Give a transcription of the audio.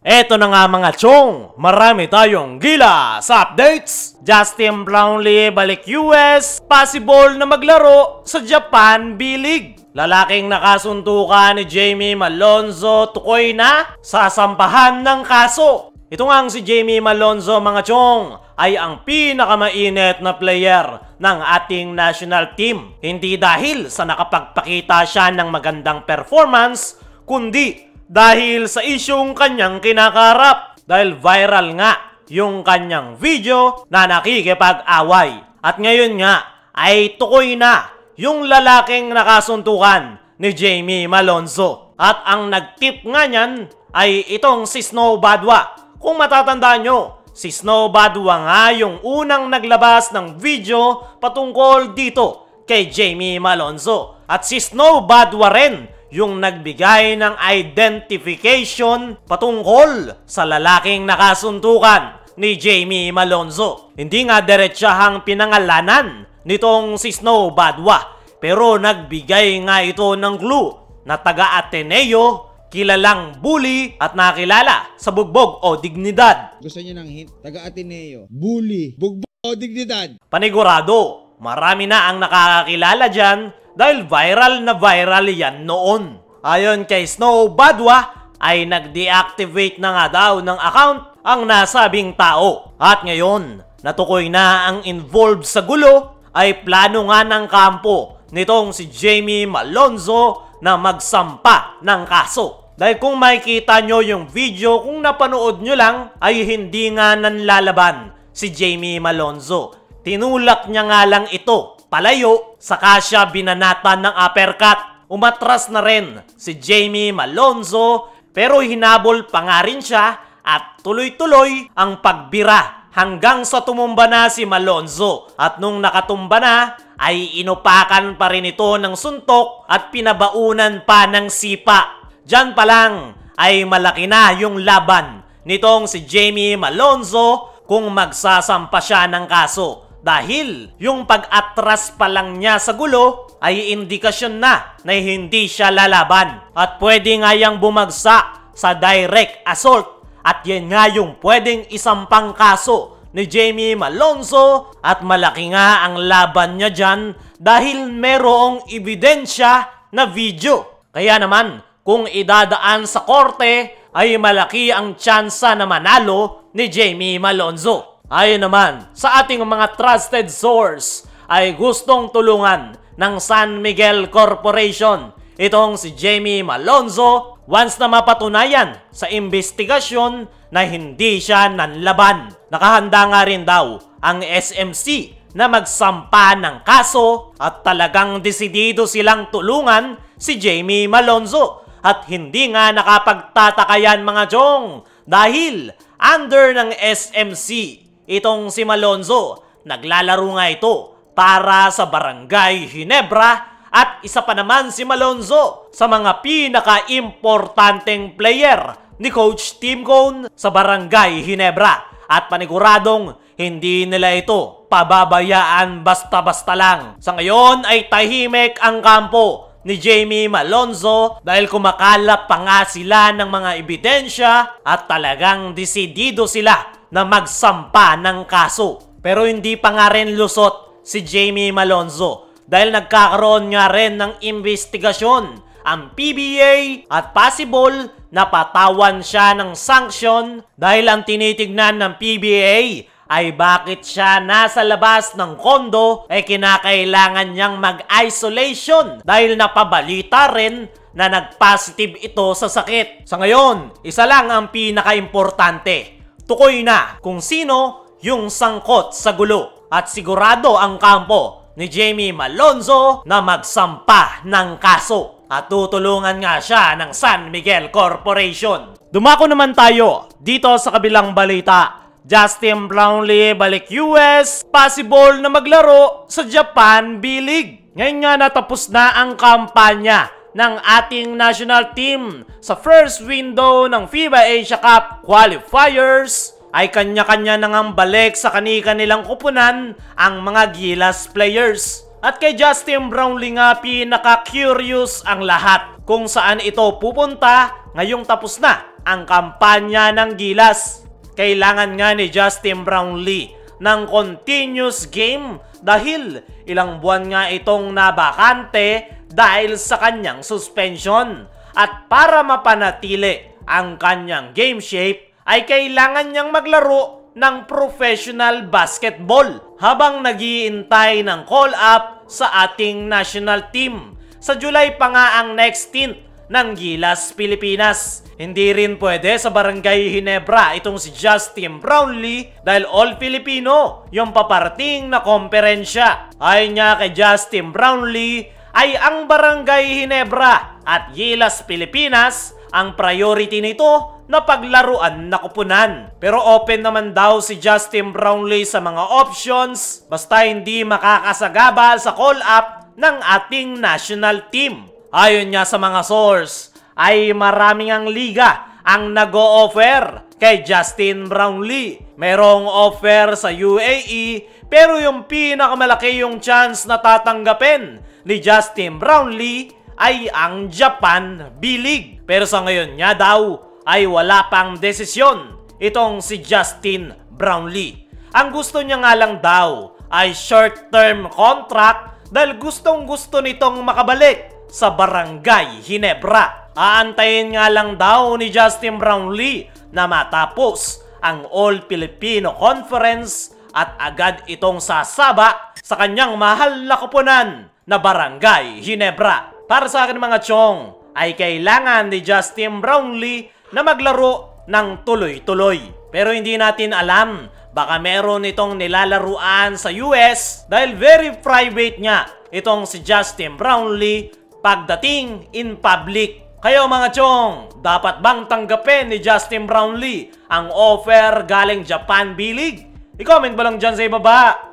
Eto na nga mga chong, marami tayong gila sa updates. Justin Brownlee balik US, possible na maglaro sa Japan B-League. Lalaking nakasuntukan ni Jamie Malonzo tukoy na sasampahan ng kaso. Ito nga si Jamie Malonzo mga chong ay ang pinakamainit na player ng ating national team. Hindi dahil sa nakapagpakita siya ng magandang performance, kundi dahil sa isyong kanyang kinakarap. Dahil viral nga yung kanyang video na nakikipag-away. At ngayon nga ay tukoy na yung lalaking nakasuntukan ni Jamie Malonzo. At ang nag-tip nga niyan ay itong si Snow Badwa. Kung matatandaan nyo, si Snow Badwa nga yung unang naglabas ng video patungkol dito kay Jamie Malonzo. At si Snow Badwa rin yung nagbigay ng identification patungkol sa lalaking nakasuntukan ni Jamie Malonzo. Hindi nga diretsahang pinangalanan nitong si Snow Badwa, pero nagbigay nga ito ng clue na taga-Ateneo, kilalang bully at nakilala sa bugbog o dignidad. Gusto niya ng hint, taga-Ateneo, bully, bugbog o dignidad. Panigurado, marami na ang nakakakilala dyan dahil viral na viral yan noon. Ayon kay Snow Badwa, ay nag-deactivate na nga daw ng account ang nasabing tao. At ngayon, natukoy na ang involved sa gulo ay plano nga ng kampo nitong si Jamie Malonzo na magsampa ng kaso. Dahil kung makikita nyo yung video, kung napanood nyo lang, ay hindi nga nanlalaban si Jamie Malonzo. Tinulak niya nga lang ito palayo, saka siya binanatan ng uppercut. Umatras na rin si Jamie Malonzo, pero hinabol pa nga rin siya at tuloy-tuloy ang pagbira hanggang sa tumumba na si Malonzo. At nung nakatumba na, ay inupakan pa rin ito ng suntok at pinabaunan pa ng sipa. Diyan pa lang ay malaki na yung laban nitong si Jamie Malonzo kung magsasampa siya ng kaso. Dahil yung pag-atras pa lang niya sa gulo ay indikasyon na hindi siya lalaban. At pwede nga yang bumagsak sa direct assault. At yan nga yung pwedeng isampang kaso ni Jamie Malonzo. At malaki nga ang laban niya dyan dahil merong ebidensya na video. Kaya naman, kung idadaan sa korte, ay malaki ang tsansa na manalo ni Jamie Malonzo. Ayon naman sa ating mga trusted source ay gustong tulungan ng San Miguel Corporation itong si Jamie Malonzo once na mapatunayan sa investigasyon na hindi siya nanlaban. Nakahanda nga rin daw ang SMC na magsampa ng kaso at talagang desidido silang tulungan si Jamie Malonzo. At hindi nga nakapagtatakayan mga chong dahil under ng SMC itong si Malonzo, naglalaro nga ito para sa Barangay Ginebra at isa pa naman si Malonzo sa mga pinaka-importanteng player ni Coach Tim Cone sa Barangay Ginebra. At paniguradong hindi nila ito pababayaan basta-basta lang. Sa ngayon ay tahimik ang kampo ni Jamie Malonzo dahil kumakalap pa nga sila ng mga ebidensya at talagang desidido sila na magsampa ng kaso. Pero hindi pa nga rin lusot si Jamie Malonzo dahil nagkakaroon nga rin ng investigasyon ang PBA at possible na patawan siya ng sanction dahil ang tinitignan ng PBA ay bakit siya nasa labas ng kondo ay kinakailangan niyang mag-isolation dahil napabalita rin na nag-positive ito sa sakit. Sa ngayon, isa lang ang pinaka-importante. Tukoy na kung sino yung sangkot sa gulo at sigurado ang kampo ni Jamie Malonzo na magsampa ng kaso at tutulungan nga siya ng San Miguel Corporation. Dumako naman tayo dito sa kabilang balita. Justin Brownlee balik US, possible na maglaro sa Japan B-League. Ngayon nga natapos na ang kampanya ng ating national team sa first window ng FIBA Asia Cup qualifiers ay kanya-kanya na ngang balik sa kani-kanilang kupunan ang mga Gilas players. At kay Justin Brownlee nga pinaka-curious ang lahat kung saan ito pupunta ngayong tapos na ang kampanya ng Gilas. Kailangan nga ni Justin Brownlee ng continuous game dahil ilang buwan nga itong nabakante dahil sa kanyang suspension. At para mapanatili ang kanyang game shape ay kailangan niyang maglaro ng professional basketball habang nag-iintay ng call-up sa ating national team. Sa July pa nga ang next stint ng Gilas Pilipinas. Hindi rin pwede sa Barangay Ginebra itong si Justin Brownlee dahil all Filipino yung paparating na komperensya. Ayon niya kay Justin Brownlee ay ang Barangay Ginebra at Gilas Pilipinas ang priority nito na paglaruan na kupunan. Pero open naman daw si Justin Brownlee sa mga options basta hindi makakasagabal sa call-up ng ating national team. Ayon niya sa mga source, ay maraming ang liga ang nag-o-offer kay Justin Brownlee. Merong offer sa UAE pero yung pinakamalaki yung chance na tatanggapin ni Justin Brownlee ay ang Japan B-League. Pero sa ngayon niya daw ay wala pang desisyon itong si Justin Brownlee. Ang gusto niya nga lang daw ay short-term contract dahil gustong-gusto nitong makabalik sa Barangay Ginebra. Aantayin nga lang daw ni Justin Brownlee na matapos ang All-Filipino Conference at agad itong sasaba sa kanyang mahal na kupunan na Barangay Ginebra. Para sa akin mga chong, ay kailangan ni Justin Brownlee na maglaro ng tuloy-tuloy. Pero hindi natin alam, baka meron itong nilalaruan sa US dahil very private niya itong si Justin Brownlee pagdating in public. Kayo mga chong, dapat bang tanggapin ni Justin Brownlee ang offer galing Japan B-League? I-comment mo lang dyan sa ibaba.